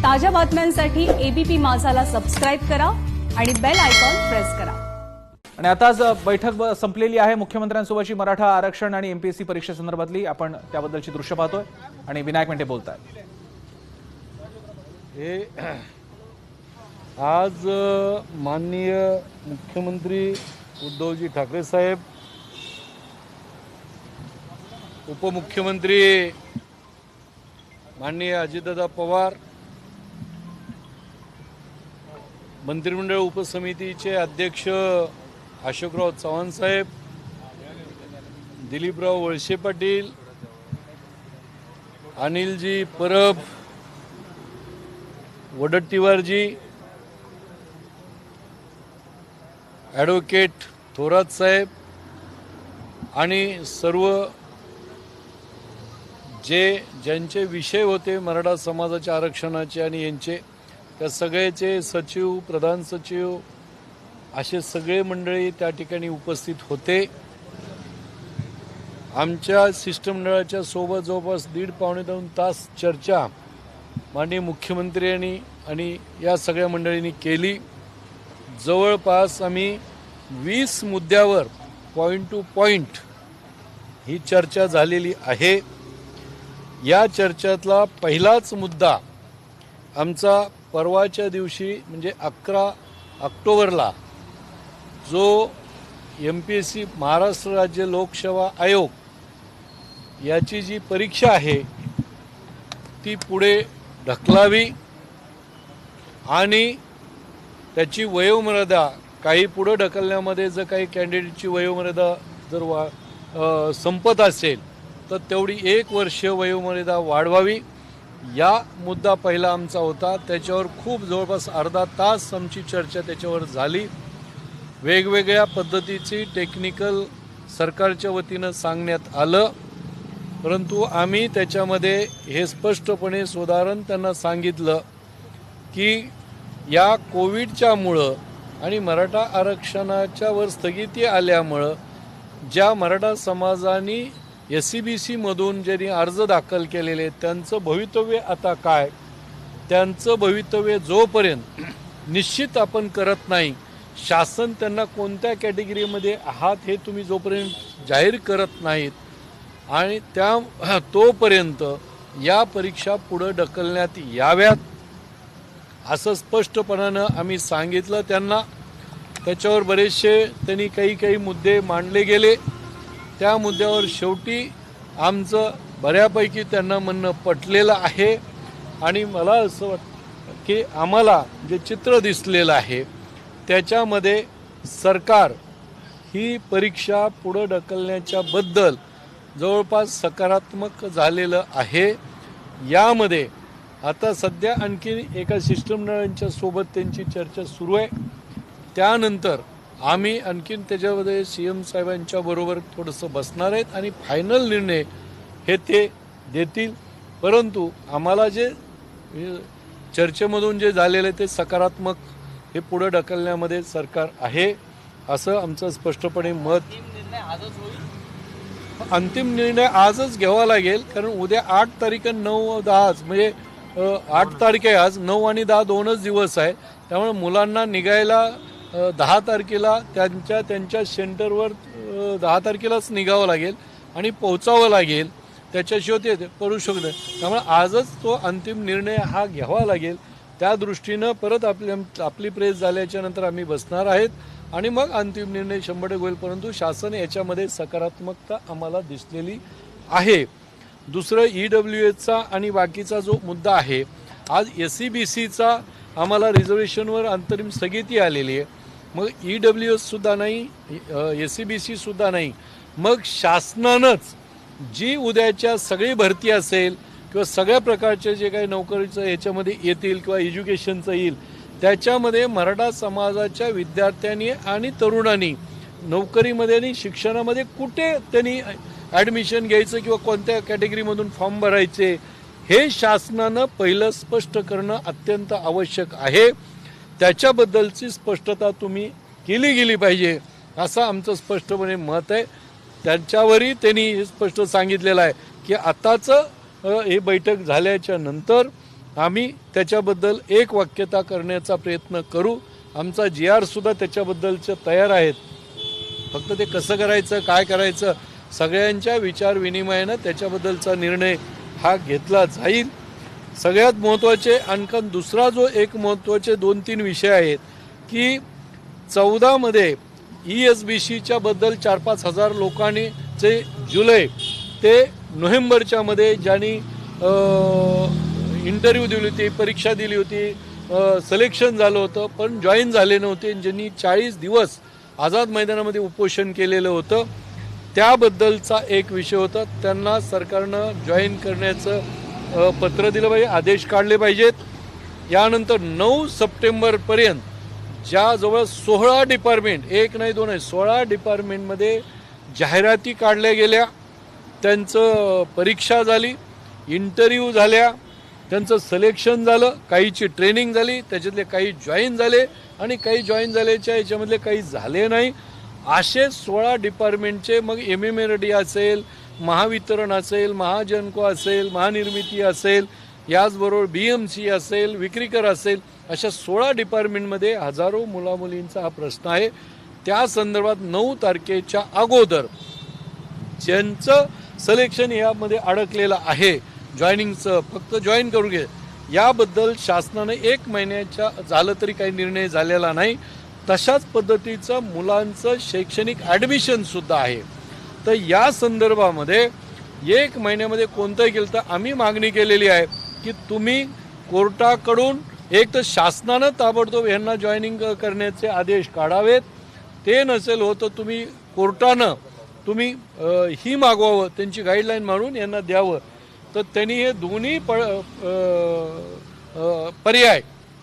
ताज्या बातम्यांसाठी ABP माझाला subscribe करा आणि बेल आयकॉन प्रेस करा। आणि आताच बैठक संपलेली आहे मुख्यमंत्र्यांसोबतची मराठा आरक्षण आणि एमपीएससी परीक्षेसंदर्भातली आपण त्याबद्दलची दृश्य पाहतोय आणि विनायक मेंढे बोलतायत। आज माननीय मुख्यमंत्री उद्धवजी ठाकरे साहेब, उपमुख्यमंत्री माननीय अजितदादा पवार, मंत्रिमंडळ उपसमितीचे अध्यक्ष अशोकराव चव्हाण साहेब, दिलीपराव वळसे पाटील, अनिलजी परब, वडट्टीवारजी, ॲडव्होकेट थोरात साहेब आणि सर्व ज्यांचे विषय होते मराठा समाजाच्या आरक्षणाचे आणि यांचे, त्या सगळ्याचे सचिव, प्रधान सचिव असे सगळे मंडळी त्या ठिकाणी उपस्थित होते। आमच्या शिष्टमंडळाच्या सोबत जवळपास 1.5-2 तास चर्चा माननीय मुख्यमंत्र्यांनी आणि या सगळ्या मंडळींनी केली। जवळपास आम्ही 20 मुद्द्यावर पॉईंट टू पॉईंट ही चर्चा झालेली आहे। या चर्चेतला पहिलाच मुद्दा आमचा परवाच्या दिवशी म्हणजे 11 ऑक्टोबरला जो एमपीएससी महाराष्ट्र राज्य लोकसेवा आयोग याची जी परीक्षा आहे ती पुढे ढकलावी आणि त्याची वयोमर्यादा काही पुढे ढकलण्यामध्ये जर काही कॅन्डिडेटची वयोमर्यादा जर संपत असेल तर तेवढी 1 वर्ष वयोमर्यादा वाढवावी, या मुद्दा पहिला आमचा होता। त्याच्यावर खूप जवळपास अर्धा तास आमची चर्चा त्याच्यावर झाली। वेगवेगळ्या पद्धतीची टेक्निकल सरकारच्या वतीनं सांगण्यात आलं, परंतु आम्ही त्याच्यामध्ये हे स्पष्टपणे सुधारण त्यांना सांगितलं की या कोविडच्यामुळं आणि मराठा आरक्षणाच्या वर स्थगिती आल्यामुळं ज्या मराठा समाजाने SCBC मधून ज्यांनी अर्ज दाखल केलेले त्यांचं भवितव्य आता काय, त्यांचं भवितव्य जोपर्यंत निश्चित आपण करत नाही, शासन त्यांना कोणत्या कॅटेगरीमध्ये आहात हे तुम्ही जोपर्यंत जाहीर करत नाहीत आणि तोपर्यंत या परीक्षा पुढे ढकलण्यात याव्यात असं स्पष्टपणानं आम्ही सांगितलं त्यांना। त्याच्यावर बरेचसे त्यांनी काही मुद्दे मांडले गेले। त्या मुद्द्यावर शेवटी आमचं बऱ्यापैकी त्यांना म्हणणं पटलेलं आहे आणि मला असं वाटतं की आम्हाला जे चित्र दिसलेलं आहे त्याच्यामध्ये सरकार ही परीक्षा पुढे ढकलण्याच्या बद्दल जवळपास सकारात्मक झालेलं आहे। यामध्ये आता सध्या आणखी एका शिष्टमंडळांच्या सोबत त्यांची चर्चा सुरू आहे। त्यानंतर आम्ही आणखीन त्याच्यामध्ये CM साहेबांच्या बरोबर थोडंसं बसणार आहेत आणि फायनल निर्णय हे ते देतील। परंतु आम्हाला जे चर्चेमधून जे झालेलं आहे ते सकारात्मक हे पुढे ढकलण्यामध्ये सरकार आहे असं आमचं स्पष्टपणे मत। अंतिम निर्णय आजच घ्यावा लागेल, कारण उद्या 8 तारीख 9-10 म्हणजे 8 तारीख आहे आज, 9 आणि 10 दोनच दिवस आहे। त्यामुळे मुलांना निघायला 10 तारखेला त्यांच्या सेंटरवर 10 तारखेलाच निघावं लागेल आणि पोहोचावं लागेल, त्याच्याशिवाय ते करू शकत नाही। त्यामुळे आजच तो अंतिम निर्णय हा घ्यावा लागेल। त्या दृष्टीनं परत आपली प्रेस झाल्याच्या नंतर आम्ही बसणार आहेत आणि मग अंतिम निर्णय 100% होईल, परंतु शासन याच्यामध्ये सकारात्मकता आम्हाला दिसलेली आहे। दुसरं EWSचा आणि बाकीचा जो मुद्दा आहे, आज SCBCचा आम्हाला रिझर्वेशनवर अंतरिम स्थगिती आलेली आहे, मग EWS सुद्धा नाही, SCBC सुद्धा नाही, मग शासनानंच जी उद्याच्या सगळी भरती असेल किंवा सगळ्या प्रकारचे जे काही नोकरीचं याच्यामध्ये येतील किंवा एज्युकेशनचं येईल त्याच्यामध्ये मराठा समाजाच्या विद्यार्थ्यांनी आणि तरुणांनी नोकरीमध्ये आणि शिक्षणामध्ये कुठे त्यांनी ॲडमिशन घ्यायचं किंवा कोणत्या कॅटेगरीमधून फॉर्म भरायचे हे शासनानं पहिलं स्पष्ट करणं अत्यंत आवश्यक आहे। त्याच्याबद्दलची स्पष्टता तुम्ही केली गेली पाहिजे असं आमचं स्पष्टपणे मत आहे। त्यांच्यावरही त्यांनी स्पष्ट सांगितलेलं आहे की आताचं हे बैठक झाल्याच्या नंतर आम्ही त्याच्याबद्दल एक वाक्यता करण्याचा प्रयत्न करू. आमचा GR सुद्धा त्याच्याबद्दलचं तयार आहेत. फक्त ते कसं करायचं, काय करायचं, सगळ्यांच्या विचार विनिमयानं त्याच्याबद्दलचा निर्णय हा घेतला जाईल. सगळ्यात महत्त्वाचे आणखीन दुसरा जो एक महत्त्वाचे 2-3 विषय आहेत की 14 मध्ये ESBCच्या बद्दल 4-5 हजार लोकांनी जे जुलै ते नोव्हेंबरच्या मध्ये ज्यांनी इंटरव्ह्यू दिली होती, परीक्षा दिली होती, सिलेक्शन झालं होतं पण जॉईन झाले नव्हते, ज्यांनी 40 दिवस आझाद मैदानामध्ये उपोषण केलेलं होतं, त्याबद्दलचा एक विषय होता. त्यांना सरकारनं जॉईन करण्याचं पत्र दिलं पाहिजे, आदेश काढले पाहिजेत. यानंतर 9 सप्टेंबरपर्यंत ज्या जवळ 16 डिपार्टमेंट, एक नाही दोन नाही 16 डिपार्टमेंटमध्ये जाहिराती काढल्या गेल्या, त्यांचं परीक्षा झाली, इंटरव्ह्यू झाल्या, त्यांचं सिलेक्शन झालं, काहीची ट्रेनिंग झाली, त्याच्यातले काही जॉईन झाले आणि काही जॉईन झाल्याच्या याच्यामधले काही झाले नाही. असे 16 डिपार्टमेंटचे मग MMRD असेल, महावितरण असेल, महाजनको असेल, महानिर्मिती असेल, याचबरोबर BMC असेल, विक्रीकर असेल, अशा 16 डिपार्टमेंटमध्ये हजारो मुलामुलींचा हा प्रश्न आहे. त्या संदर्भात 9 तारखेच्या अगोदर ज्यांचं सिलेक्शन यामध्ये अडकलेलं आहे, जॉईनिंगचं फक्त जॉईन करून घे, याबद्दल शासनाने 1 महिन्याच्या झालं तरी काही निर्णय झालेला नाही. तशाच पद्धतीचं मुलांचं शैक्षणिक ॲडमिशनसुद्धा आहे. तर या संदर्भामध्ये 1 महिन्यामध्ये कोणतंही केलं तर आम्ही मागणी केलेली आहे की तुम्ही कोर्टाकडून एक तर शासनानं ताबडतोब यांना जॉईनिंग करण्याचे आदेश काढावेत, ते नसेल होतं तुम्ही कोर्टानं तुम्ही ही मागवावं, त्यांची गाईडलाईन मारून यांना द्यावं. तर त्यांनी हे दोन्ही पर्याय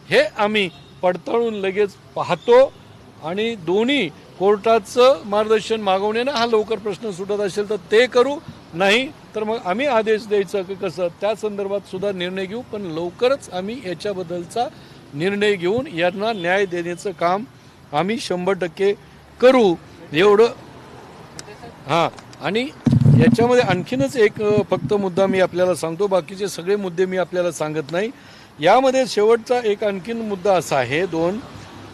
हे आम्ही पडताळून लगेच पाहतो आणि दोन्ही कोर्टाचं मार्गदर्शन मागवण्यानं हा लवकर प्रश्न सुटत असेल तर ते करू, नाही तर मग आम्ही आदेश द्यायचं की कसं, त्या संदर्भात सुद्धा निर्णय घेऊ. पण लवकरच आम्ही याच्याबद्दलचा निर्णय घेऊन यांना न्याय देण्याचं काम आम्ही 100% करू एवढं. हां, आणि याच्यामध्ये आणखीनच एक फक्त मुद्दा मी आपल्याला सांगतो, बाकीचे सगळे मुद्दे मी आपल्याला सांगत नाही. यामध्ये शेवटचा एक आणखीन मुद्दा असा आहे 2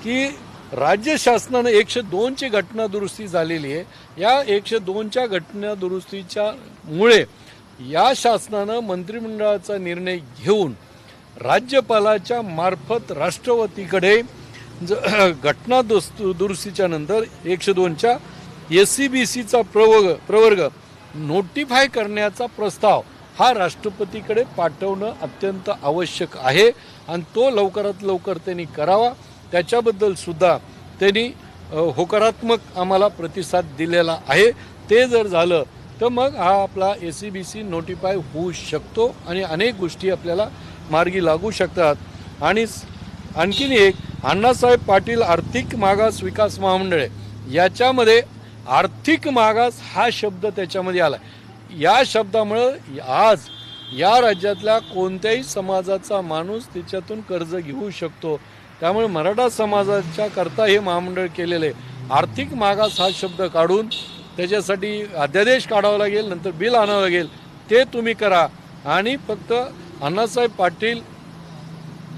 की राज्य शासनानं 102ची घटना दुरुस्ती झालेली आहे. या 102च्या घटना दुरुस्तीच्या मुळे या शासनानं मंत्रिमंडळाचा निर्णय घेऊन राज्यपालाच्या मार्फत राष्ट्रपतीकडे घटना दुरुस्तीच्या नंतर 102च्या SCBCचा प्रवर्ग नोटिफाय करण्याचा प्रस्ताव हा राष्ट्रपतीकडे पाठवणं अत्यंत आवश्यक आहे आणि तो लवकरात लवकर त्यांनी करावा. त्याच्याबद्दल सुद्धा त्यांनी होकारात्मक आम्हाला प्रतिसाद दिलेला आहे. ते जर झालं तर मग हा आपला SCBC नोटिफाय होऊ शकतो आणि अनेक गोष्टी आपल्याला मार्गी लागू शकतात. आणि आणखीन एक अण्णासाहेब पाटील आर्थिक मागास विकास महामंडळ, याच्यामध्ये आर्थिक मागास हा शब्द त्याच्यामध्ये आला. या शब्दामुळं आज या राज्यातल्या कोणत्याही समाजाचा माणूस त्याच्यातून कर्ज घेऊ शकतो. त्यामुळे मराठा समाजाच्या करता हे महामंडळ केलेले आर्थिक मागास हा शब्द काढून त्याच्यासाठी अध्यादेश काढावा लागेल, नंतर बिल आणावं लागेल, ते तुम्ही करा आणि फक्त अण्णासाहेब पाटील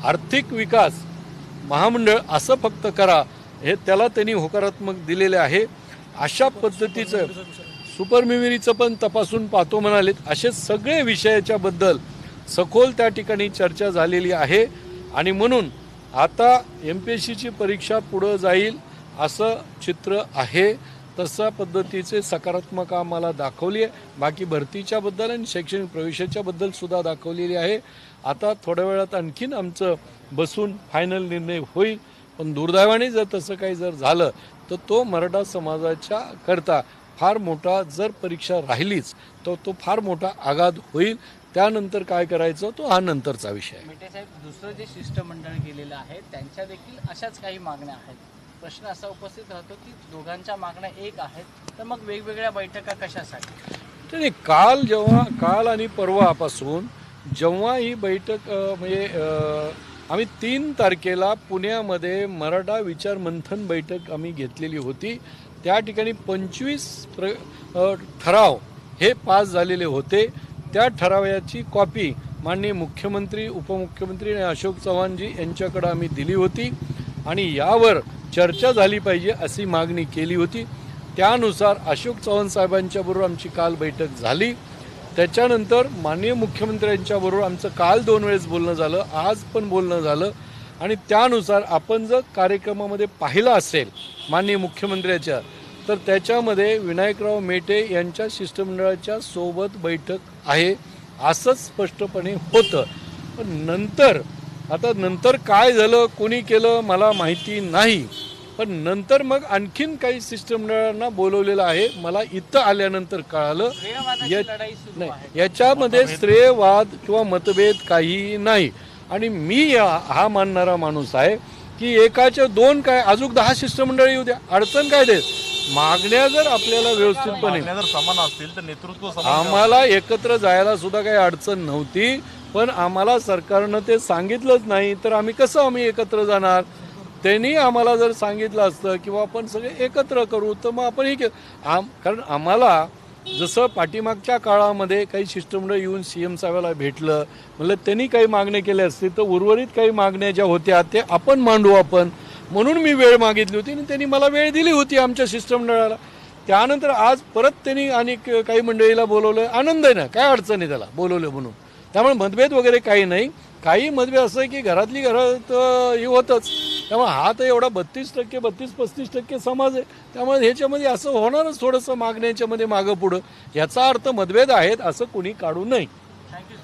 आर्थिक विकास महामंडळ असं फक्त करा, हे त्याला त्यांनी होकारात्मक दिलेले आहे. अशा पद्धतीचं सुपर मेमरीचं पण तपासून पाहतो म्हणालेत. असे सगळे विषयाच्या बद्दल सखोल त्या ठिकाणी चर्चा झालेली आहे आणि म्हणून आता MPSCची परीक्षा पुढं जाईल असं चित्र आहे. तशा पद्धतीचे सकारात्मक आम्हाला दाखवली आहे. बाकी भरतीच्या बद्दल आणि शैक्षणिक प्रवेशाच्या बद्दल सुद्धा दाखवलेली आहे. आता थोड्या वेळात आणखीन आमचं बसून फायनल निर्णय होईल. पण दुर्दैवाने जर तसं काही जर झालं तर तो मराठा समाजाच्या करता फार मोठा, जर परीक्षा राहिलीच तर तो फार मोठा आघात होईल. त्यानंतर काय करायचं तो हा नंतरचा विषय आहे. मेटे साहेब, दुसरं जे शिष्टमंडळ गेलेलं आहे त्यांच्या देखील अशाच काही मागण्या आहेत. प्रश्न असा उपस्थित राहतो की दोघांच्या मागण्या एक आहेत, तर मग वेगवेगळ्या बैठका कशासाठी? तर काल आणि परवापासून जेव्हा ही बैठक म्हणजे आम्ही 3 तारखेला पुण्यामध्ये मराठा विचार मंथन बैठक आम्ही घेतलेली होती. त्या ठिकाणी 25 ठराव हे पास झालेले होते. त्या ठरावाची कॉपी माननीय मुख्यमंत्री, उपमुख्यमंत्री आणि अशोक चव्हाणजी यांच्याकडे आम्ही दिली होती आणि यावर चर्चा झाली पाहिजे अशी मागणी केली होती. त्यानुसार अशोक चव्हाण साहेबांच्या बरोबर आमची काल बैठक झाली. त्याच्यानंतर माननीय मुख्यमंत्र्यांच्या बरोबर आमचं काल 2 वेळेस बोलणं झालं, आज पण बोलणं झालं आणि त्यानुसार आपण जर कार्यक्रमामध्ये पाहिलं असेल माननीय मुख्यमंत्र्याच्या, तर त्याच्यामध्ये विनायकराव मेटे यांच्या शिष्टमंडळाच्या सोबत बैठक आहे असंच स्पष्टपणे होतं. पण नंतर काय झालं, कोणी केलं मला माहिती नाही. पण नंतर मग आणखीन काही शिष्टमंडळांना बोलवलेलं आहे, मला इथं आल्यानंतर कळालं. लढाई सुरू नाही, आहे. याच्यामध्ये श्रेयवाद किंवा मतभेद काही नाही. आणि मी हा मानणारा माणूस आहे की एकाच्या 2 काय अजून 10 शिष्टमंडळ येऊ द्या, अडचण काय देत. मागण्या जर आपल्याला व्यवस्थितपणे जर समान असतील तर नेतृत्व समान आम्हाला एकत्र जायला सुद्धा काही अडचण नव्हती. पण आम्हाला सरकारनं ते सांगितलंच नाही, तर आम्ही एकत्र जाणार. त्यांनी आम्हाला जर सांगितलं असतं किंवा आपण सगळे एकत्र करू तर मग आपण कारण आम्हाला जसं पाठीमागच्या काळामध्ये काही शिष्टमंडळ येऊन CM साहेबाला भेटलं, म्हणलं त्यांनी काही मागण्या केल्या असतील तर उर्वरित काही मागण्या ज्या होत्या ते आपण मांडू आपण, म्हणून मी वेळ मागितली होती आणि त्यांनी मला वेळ दिली होती आमच्या शिष्टमंडळाला. त्यानंतर आज परत त्यांनी आणि काही मंडळीला बोलवलं, आनंद आहे ना, काय अडचण आहे त्याला बोलवलं म्हणून. त्यामुळे मतभेद वगैरे काही नाही. काही मतभेद असं आहे की घरातली घरात हे होतच. त्यामुळे हा तर एवढा 32-35% समाज आहे. त्यामुळे ह्याच्यामध्ये असं होणारच थोडंसं मागण्याच्यामध्ये मागं पुढं. याचा अर्थ मतभेद आहेत असं कुणी काढू नये. थँक्यू.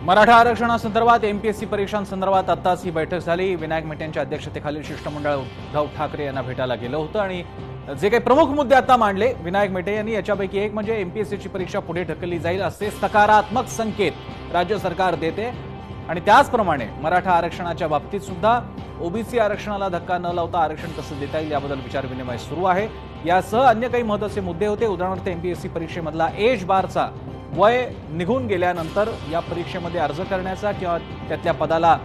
मराठा आरक्षणासंदर्भात MPSC परीक्षांसंदर्भात आत्ताच ही बैठक झाली. विनायक मेटेंच्या अध्यक्षतेखालील शिष्टमंडळ उद्धव ठाकरे यांना भेटायला गेलं होतं आणि जे काही प्रमुख मुद्दे आता मांडले विनायक मेटे यांनी, याच्यापैकी एक म्हणजे MPSCची परीक्षा पुढे ढकलली जाईल असे सकारात्मक संकेत राज्य सरकार देते. आणि त्याचप्रमाणे मराठा आरक्षणाच्या बाबतीत सुद्धा OBC आरक्षणाला धक्का न लावता आरक्षण कसं देता येईल याबद्दल विचारविनिमय सुरू आहे. यासह अन्य काही महत्त्वाचे मुद्दे होते. उदाहरणार्थ MPSC परीक्षेमधला एज बारचा वय निघून गेल्यानंतर या परीक्षेमध्ये अर्ज करण्याचा किंवा त्यातल्या पदाला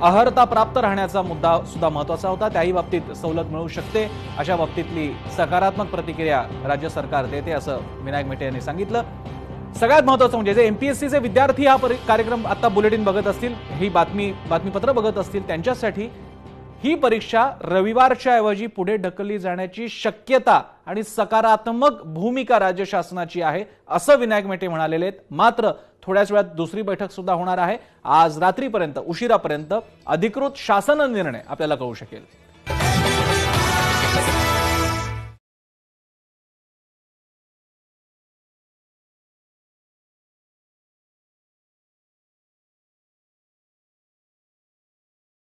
अर्हता प्राप्त राहण्याचा मुद्दा सुद्धा महत्त्वाचा होता. त्याही बाबतीत सवलत मिळू शकते, अशा बाबतीतली सकारात्मक प्रतिक्रिया राज्य सरकार देते असं विनायक मेटे यांनी सांगितलं. सगळ्यात महत्त्वाचं म्हणजे जे MPSCचे विद्यार्थी हा कार्यक्रम आता बुलेटिन बघत असतील, ही बातमीपत्र बघत असतील, त्यांच्यासाठी ही परीक्षा रविवारच्या ऐवजी पुढे ढकलली जाण्याची शक्यता आणि सकारात्मक भूमिका राज्य शासनाची आहे असं विनायक मेटे म्हणालेले आहेत. मात्र थोड्याच वेळात दुसरी बैठक सुद्धा होणार आहे. आज रात्रीपर्यंत उशिरापर्यंत अधिकृत शासन निर्णय आपल्याला कळू शकेल.